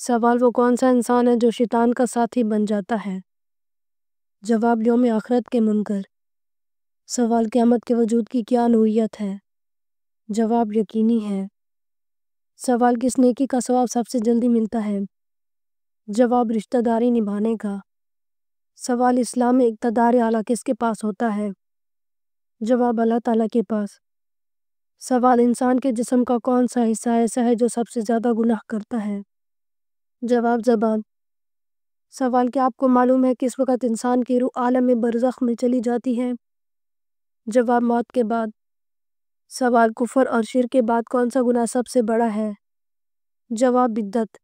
سوال وہ کون سا انسان ہے جو شیطان کا ساتھی بن جاتا ہے؟ جواب یوم آخرت کے منکر۔ سوال قیامت کے وجود کی کیا نوعیت ہے؟ جواب یقینی ہے۔ سوال کس نیکی کا ثواب سب سے جلدی ملتا ہے؟ جواب رشتہ داری نبھانے کا۔ سوال اسلام میں اقتدار اعلیٰ کس کے پاس ہوتا ہے؟ جواب اللہ تعالیٰ کے پاس۔ سوال انسان کے جسم کا کون سا حصہ ایسا ہے جو سب سے زیادہ گناہ کرتا ہے؟ جواب زبان۔ سوال کیا آپ کو معلوم ہے کس وقت انسان کی روح عالم برزخ میں چلی جاتی ہے؟ جواب موت کے بعد۔ سوال کفر اور شرک کے بعد کون سا گناہ سب سے بڑا ہے؟ جواب بدعت۔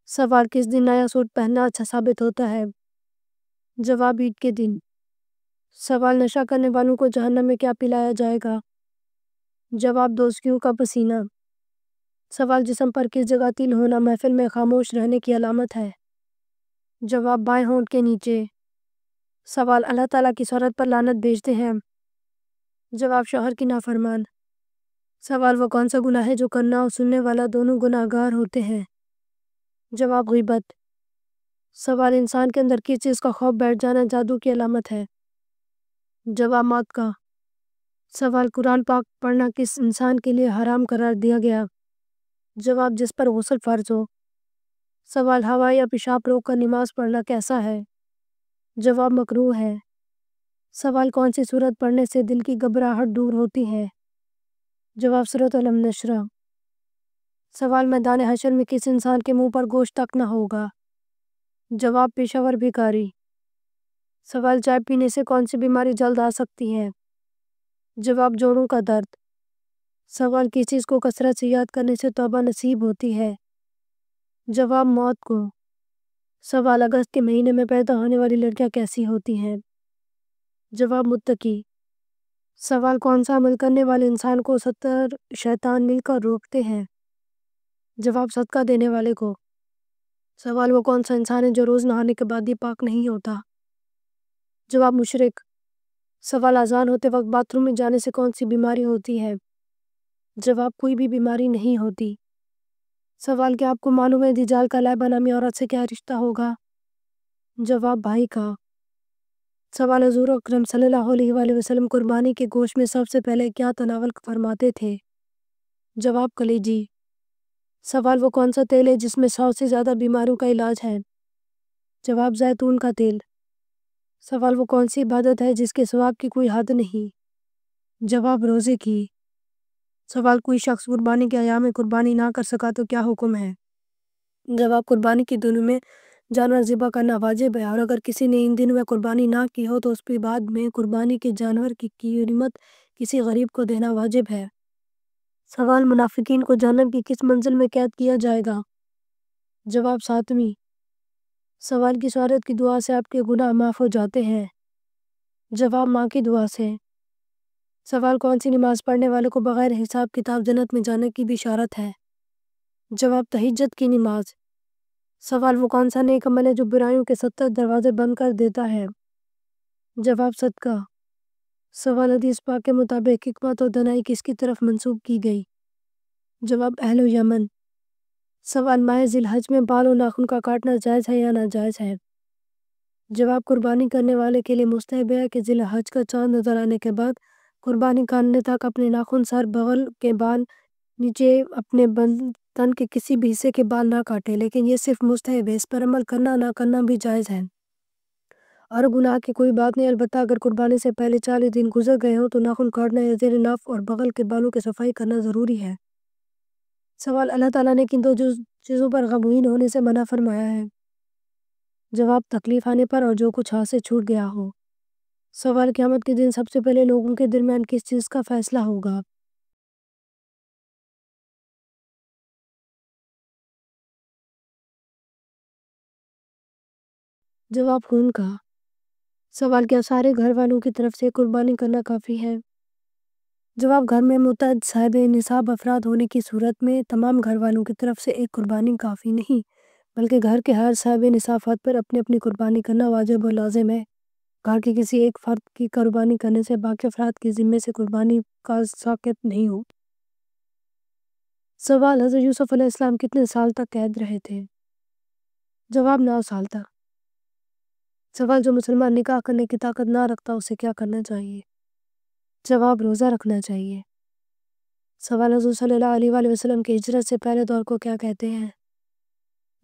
سوال کس دن نیا سوٹ پہننا اچھا ثابت ہوتا ہے؟ جواب عید کے دن۔ سوال نشہ کرنے والوں کو جہنم میں کیا پلایا جائے گا؟ جواب دوزخیوں کا پسینہ۔ سوال جسم پر کس جگہ تل ہونا محفل میں خاموش رہنے کی علامت ہے؟ جواب بائیں ہونٹ کے نیچے۔ سوال اللہ تعالیٰ کس عورت پر لعنت بھیجتے ہیں؟ جواب شوہر کی نافرمان۔ سوال وہ کون سا گناہ ہے جو کرنا اور سننے والا دونوں گناہ گار ہوتے ہیں؟ جواب غیبت۔ سوال انسان کے اندر کس چیز کا خوف بیٹھ جانا جادو کی علامت ہے؟ جواب موت کا۔ سوال قرآن پاک پڑھنا کس انسان کے لیے حرام قرار دیا گیا؟ جواب جس پر غسل فرض ہو۔ سوال ہوا یا پیشاب روک کر نماز پڑھنا کیسا ہے؟ جواب مکروہ ہے۔ سوال کون سی سورت پڑھنے سے دل کی گھبراہٹ دور ہوتی ہے؟ جواب سورۃ الم نشرح۔ سوال میدان حشر میں کس انسان کے منہ پر گوشت تک نہ ہوگا؟ جواب پیشہ ور بھکاری۔ سوال چائے پینے سے کون سی بیماری جلد آ سکتی ہے؟ جواب جوڑوں کا درد۔ سوال کس چیز کو کثرت سے یاد کرنے سے توبہ نصیب ہوتی ہے؟ جواب موت کو۔ سوال اگست کے مہینے میں پیدا ہونے والی لڑکیاں کیسی ہوتی ہیں؟ جواب متقی۔ سوال کون سا عمل کرنے والے انسان کو 70 شیطان مل کر روکتے ہیں؟ جواب صدقہ دینے والے کو۔ سوال وہ کون سا انسان ہے جو روز نہانے کے بعد بھی پاک نہیں ہوتا؟ جواب مشرک۔ سوال اذان ہوتے وقت باتھ روم میں جانے سے کون سی بیماری ہوتی ہے؟ جواب کوئی بھی بیماری نہیں ہوتی۔ سوال کیا آپ کو معلوم ہے دجال کا لائبہ نامی عورت سے کیا رشتہ ہوگا؟ جواب بھائی کا۔ سوال حضور اکرم صلی اللہ علیہ وآلہ وسلم قربانی کے گوشت میں سب سے پہلے کیا تناول فرماتے تھے؟ جواب کلیجی۔ سوال وہ کون سا تیل ہے جس میں 100 سے زیادہ بیماریوں کا علاج ہے؟ جواب زیتون کا تیل۔ سوال وہ کون سی عبادت ہے جس کے ثواب کی کوئی حد نہیں؟ جواب روزے کی۔ سوال کوئی شخص قربانی کے ایام میں قربانی نہ کر سکا تو کیا حکم ہے؟ جواب قربانی کے دنوں میں جانور ذبح کرنا واجب ہے اور اگر کسی نے ان دنوں میں قربانی نہ کی ہو تو اس پہ بعد میں قربانی کے جانور کی قیمت کسی غریب کو دینا واجب ہے۔ سوال منافقین کو جہنم کی کس منزل میں قید کیا جائے گا؟ جواب 7ویں۔ سوال کس عورت کی دعا سے آپ کے گناہ معاف ہو جاتے ہیں؟ جواب ماں کی دعا سے۔ سوال کون سی نماز پڑھنے والے کو بغیر حساب کتاب جنت میں جانے کی بشارت ہے؟ جواب تہجد کی نماز۔ سوال وہ کون سا نیک عمل ہے جو برائیوں کے 70 دروازے بند کر دیتا ہے؟ جواب صدقہ۔ سوال حدیث پاک کے مطابق حکمت و دانائی کس کی طرف منسوب کی گئی؟ جواب اہل یمن۔ سوال ماہ ذی الحج میں بال و ناخن کا کاٹنا جائز ہے یا ناجائز ہے؟ جواب قربانی کرنے والے کے لیے مستحب ہے کہ ذی الحج کا چاند نظر آنے کے بعد قربانی کرنے تک اپنے ناخن سر بغل کے بال نیچے اپنے تن کے کسی بھی حصے کے بال نہ کاٹے لیکن یہ صرف مستحب ہے، اس پر عمل کرنا نہ کرنا بھی جائز ہے اور گناہ کی کوئی بات نہیں، البتہ اگر قربانی سے پہلے 40 دن گزر گئے ہوں تو ناخن کاٹنا یا زیر ناف اور بغل کے بالوں کی صفائی کرنا ضروری ہے۔ سوال اللہ تعالیٰ نے کن 2 چیزوں پر غمگین ہونے سے منع فرمایا ہے؟ جواب تکلیف آنے پر اور جو کچھ ہاتھ سے چھوٹ گیا ہو۔ سوال قیامت کے دن سب سے پہلے لوگوں کے درمیان کس چیز کا فیصلہ ہوگا؟ جواب خون کا۔ سوال کیا سارے گھر والوں کی طرف سے قربانی کرنا کافی ہے؟ جواب گھر میں متعدد صاحب نصاب افراد ہونے کی صورت میں تمام گھر والوں کی طرف سے ایک قربانی کافی نہیں بلکہ گھر کے ہر صاحب نصاب فرد پر اپنی اپنی قربانی کرنا واجب و لازم ہے۔ گھر کے کسی ایک فرد کی قربانی کرنے سے باقی افراد کے ذمے سے قربانی کا ساقط نہیں ہو۔ سوال حضرت یوسف علیہ السلام کتنے سال تک قید رہے تھے؟ جواب 9 سال تک۔ سوال جو مسلمان نکاح کرنے کی طاقت نہ رکھتا اسے کیا کرنا چاہیے؟ جواب روزہ رکھنا چاہیے۔ سوال حضور صلی اللہ علیہ وآلہ وسلم کی ہجرت سے پہلے دور کو کیا کہتے ہیں؟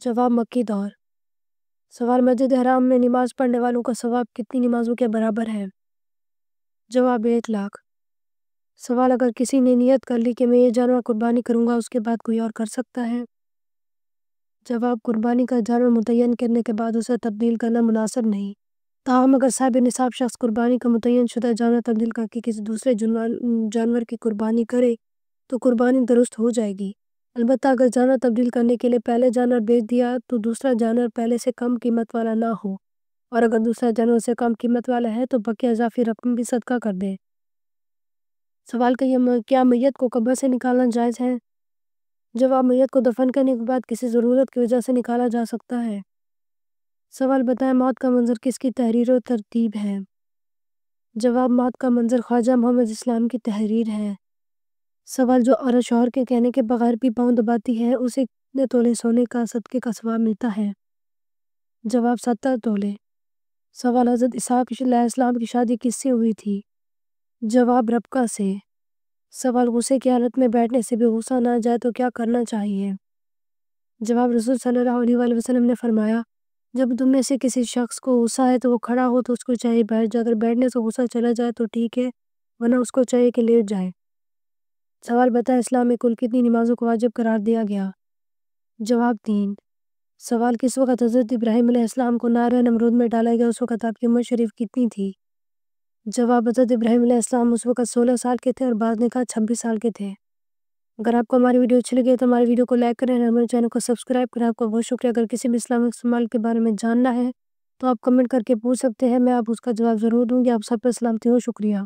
جواب مکی دور۔ سوال مسجد حرام میں نماز پڑھنے والوں کا ثواب کتنی نمازوں کے برابر ہے؟ جواب 1 لاکھ۔ سوال اگر کسی نے نیت کر لی کہ میں یہ جانور قربانی کروں گا اس کے بعد کوئی اور کر سکتا ہے؟ جواب قربانی کا جانور متعین کرنے کے بعد اسے تبدیل کرنا مناسب نہیں، تاہم اگر صاحب نصاب شخص قربانی کا متعین شدہ جانور تبدیل کر کے کسی دوسرے جانور کی قربانی کرے تو قربانی درست ہو جائے گی، البتہ اگر جانور تبدیل کرنے کے لیے پہلے جانور بیچ دیا تو دوسرا جانور پہلے سے کم قیمت والا نہ ہو، اور اگر دوسرا جانور اس سے کم قیمت والا ہے تو بقیہ اضافی رقم بھی صدقہ کر دے۔ سوال کیا میت کو قبر سے نکالنا جائز ہے؟ جواب میت کو دفن کرنے کے بعد کسی ضرورت کی وجہ سے نکالا جا سکتا ہے۔ سوال بتائیں موت کا منظر کس کی تحریر و ترتیب ہے؟ جواب موت کا منظر خواجہ محمد اسلام کی تحریر ہے۔ سوال جو عورت شوہر کے کہنے کے بغیر بھی پاؤں دباتی ہے اسے کتنے تولے سونے کا صدقے کا ثواب ملتا ہے؟ جواب 70 تولے۔ سوال حضرت اسحاق علیہ السلام کی شادی کس سے ہوئی تھی؟ جواب ربکہ سے۔ سوال غصے کی حالت میں بیٹھنے سے بھی غصہ نہ جائے تو کیا کرنا چاہیے؟ جواب رسول صلی اللہ علیہ وآلہ وسلم نے فرمایا جب تم میں سے کسی شخص کو غصہ ہے تو وہ کھڑا ہو تو اس کو چاہیے بیٹھ جائے، اگر بیٹھنے سے غصہ چلا جائے تو ٹھیک ہے ورنہ اس کو چاہیے کہ لیٹ جائے۔ سوال بتائیں اسلام میں کل کتنی نمازوں کو واجب قرار دیا گیا؟ جواب 3۔ سوال کس وقت حضرت ابراہیم علیہ السلام کو نارہ نمرود میں ڈالا گیا اس وقت آپ کی عمر شریف کتنی تھی؟ جواب حضرت ابراہیم علیہ السلام اس وقت 16 سال کے تھے اور بعض نے کہا 26 سال کے تھے۔ اگر آپ کو ہماری ویڈیو اچھی لگے تو ہماری ویڈیو کو لائک کریں اور ہمارے چینل کو سبسکرائب کریں۔ آپ کا بہت شکریہ۔ اگر کسی بھی اسلامک استعمال کے بارے میں جاننا ہے تو آپ کمنٹ کر کے پوچھ سکتے ہیں، میں آپ اس کا جواب ضرور دوں گی۔ آپ سب پر سلامتی ہو، شکریہ۔